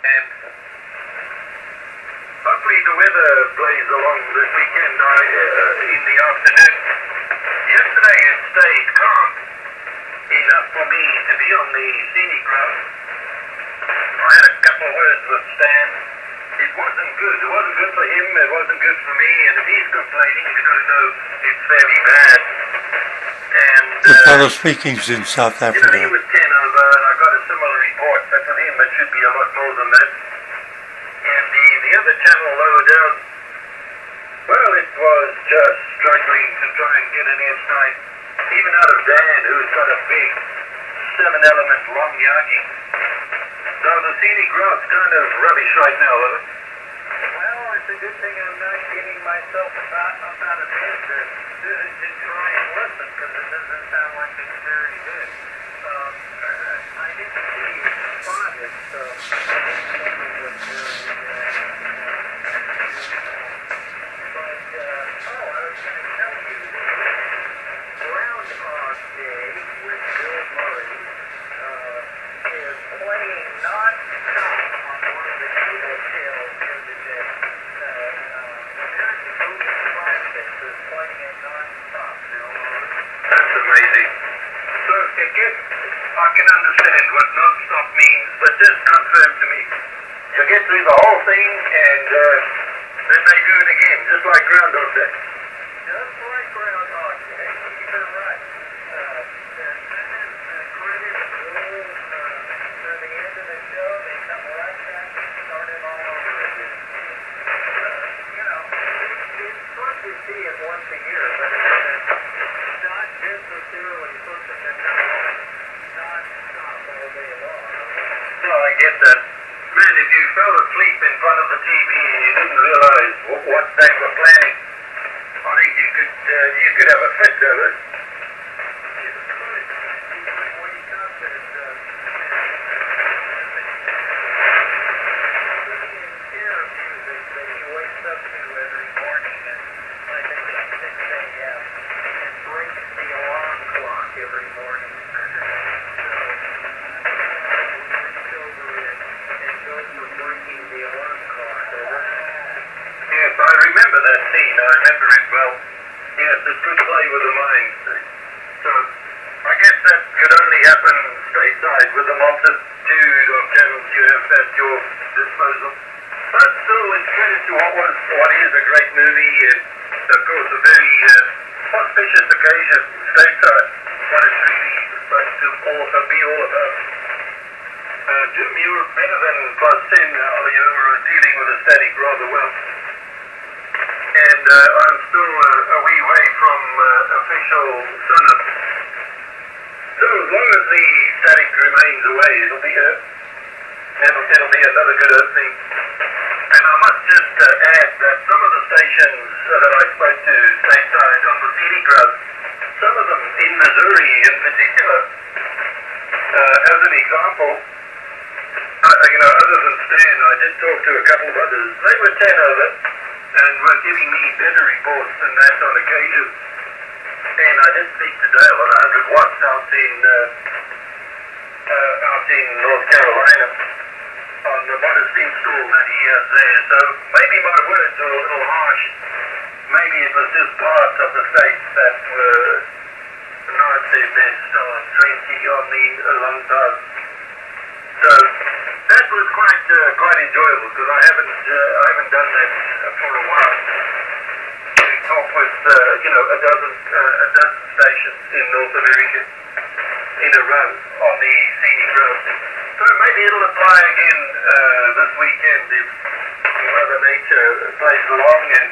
And hopefully the weather plays along this weekend in the afternoon. Yesterday it stayed calm enough for me to be on the scenic road. I had a couple of words with Stan. It wasn't good. It wasn't good for him. It wasn't good for me. And if he's complaining, you've got to know it's fairly bad. And the fellow speaking's in South Africa. he was 10 over, and I got a similar report. But with him, it should be a lot more than that. And the other channel lower down, well, it was just struggling to try and get an airside, even out of Dan, who's got a big 7-element long yagi. So the scenic route's kind of rubbish right now, isn't it? Well, it's a good thing I'm not getting myself up out of bed to try and listen, because it doesn't sound like it's very good. I didn't see you spotted, so what's very But, I was going to tell you, Groundhog Day with Bill Murray is playing non-stop on one of the cable channels here today. American Movie Classics is playing it non-stop now. That's amazing. So I can understand what non-stop means, but just confirm to me. You get through the whole thing and then they do it again, just like Groundhog Day. Just like Groundhog Day, you're right. Credits roll to the end of the show, they come right back and start it all over again. It's fun to see it once a year, but it's not necessarily something that's non-stop all day long. No, I get that. Man, if you fell asleep in front of the TV and you didn't realize what they were planning, I think you could have a fit over it. Every morning. Breaking the alarm clock. Yes, I remember that scene. I remember it well. Yes, it's good play with the mind. So, I guess that could only happen stateside with the multitude of channels you have at your disposal. But still, it's credit to what is a great movie and, of course, a very auspicious occasion stateside. What it's really supposed to also be all about. Jim, you're better than +10 now. You're dealing with a static rather well. And I'm still a wee way from official sunup. So as long as the static remains away, it'll be another good opening. And I must just add that some of the stations that I spoke to stateside on the scenic road, some of them in Missouri in particular, as an example, other than Stan, I did talk to a couple of others. They were 10 over and were giving me better reports than that on occasion. And I did speak to Dale on 100 watts out in North Carolina on the modest install that he has there. So maybe my words are a little harsh. Maybe it was just parts of the states that were not their best on 20 on the long time. So that was quite enjoyable because I haven't done that for a while. To talk with a dozen stations in North America in a row on the scenic road. So maybe it'll apply again this weekend if Mother Nature plays along and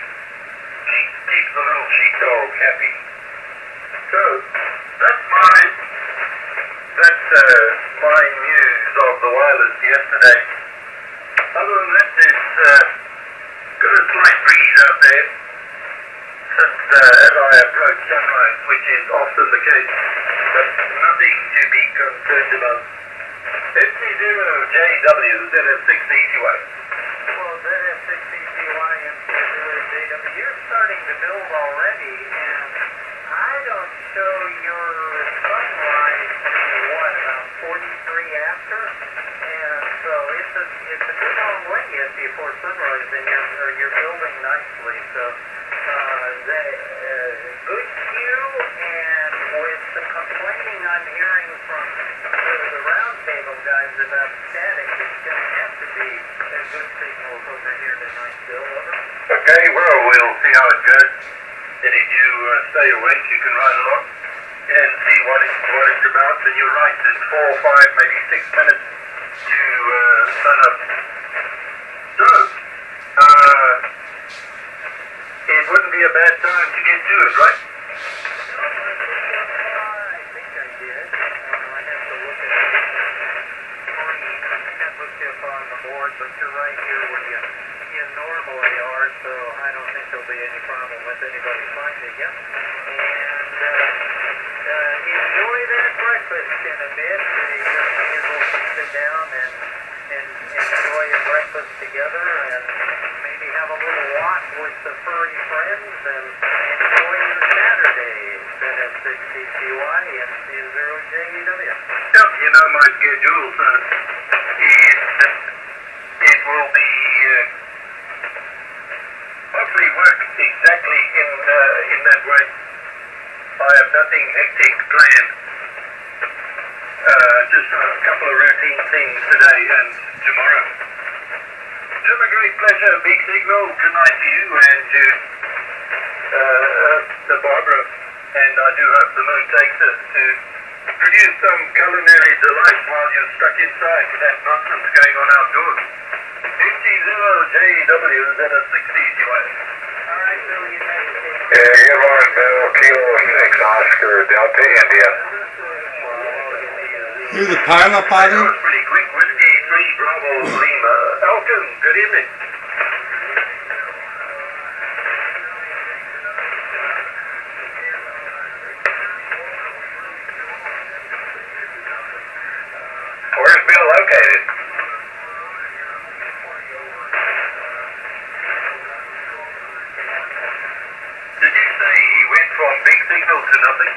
keeps the little sheepdog happy. So that's my news of the wireless yesterday. Other than that, it's got a slight breeze out there since as I approach sunrise, which is often the case, but nothing to be concerned about. FT0JW, ZF6ECY. Well, ZF6ECY and FT0JW, you're starting to build already, and I don't show your sunrise to about 43 after, and so it's it's a good long way yet before sunrise, and you're building nicely. So good cue, and with the complaining I'm hearing from the roundtable guys about static, it's going to have to be a good signals over here tonight, Bill. Over. Okay, well, we'll see how it goes. And if you stay awake, you can ride along and see what it's about. And you're right, it's 4, 5, maybe 6 minutes to sun up. So, it wouldn't be a bad time to get to it, right? I think I did. I have to look at it. I can't look up on the board, but you're right here where you normally are, so I don't think there'll be any problem with anybody finding you. And enjoy that breakfast in a bit. You will sit down and enjoy your breakfast together, and maybe have a little walk with the furry friends, and enjoy your Saturday instead of 6CCY and 0JEW. Yep, you know my schedule, so it will be hopefully work exactly in that way. I have nothing hectic planned. Just a couple of routine things today and tomorrow. It's been a great pleasure. Big signal. Good night to you and to Barbara. And I do hope the moon takes us to produce some culinary delight while you're stuck inside with that nonsense going on outdoors. 50JWs and a 60CY. All right, Bill, you guys take Yeah, good morning, Bill. Kilo 6 Oscar Delta India. You the pilot, That buddy? was pretty quick. Whiskey 3 Bravo Lima. Elton, good evening. Where's Bill located? Did you say he went from big signal to nothing?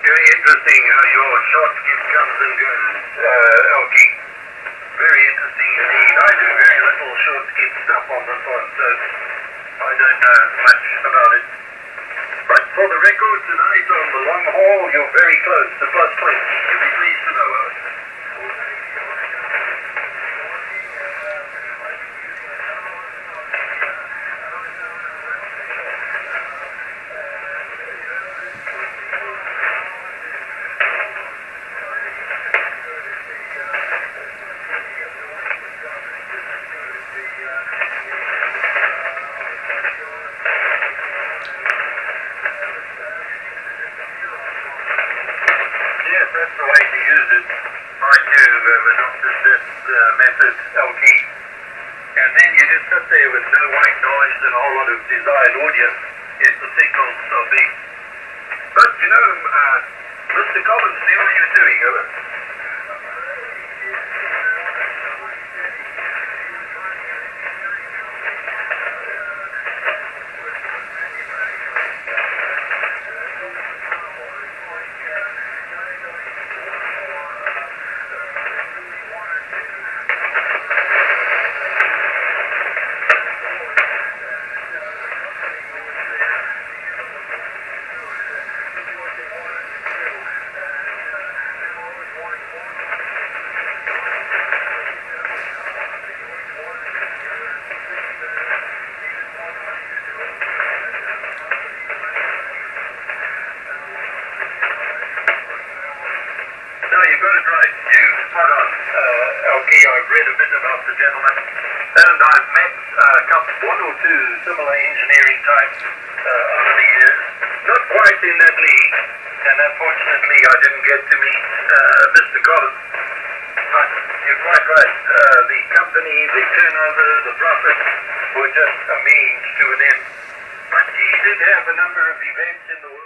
Very interesting how your short skip comes and goes, Elkie. Very interesting indeed. I do very little short skip stuff on this one, so I don't know much about it. But for the record tonight on the long haul, you're very close to +20. You'll be pleased to know it. Yes, that's the way to use it. I too have adopted this method, LT. And then you just sit there with no white noise and a whole lot of desired audience if the signals are big. But you know, Mr. Collins, see what you're doing, over. No, you've got it right. You spot on, LK. I've read a bit about the gentleman, and I've met one or two similar engineering types over the years. Not quite in that league, and unfortunately I didn't get to meet Mr. Collins. But you're quite right. The company, the turnover, the profits were just a means to an end. But he did have a number of events in the world.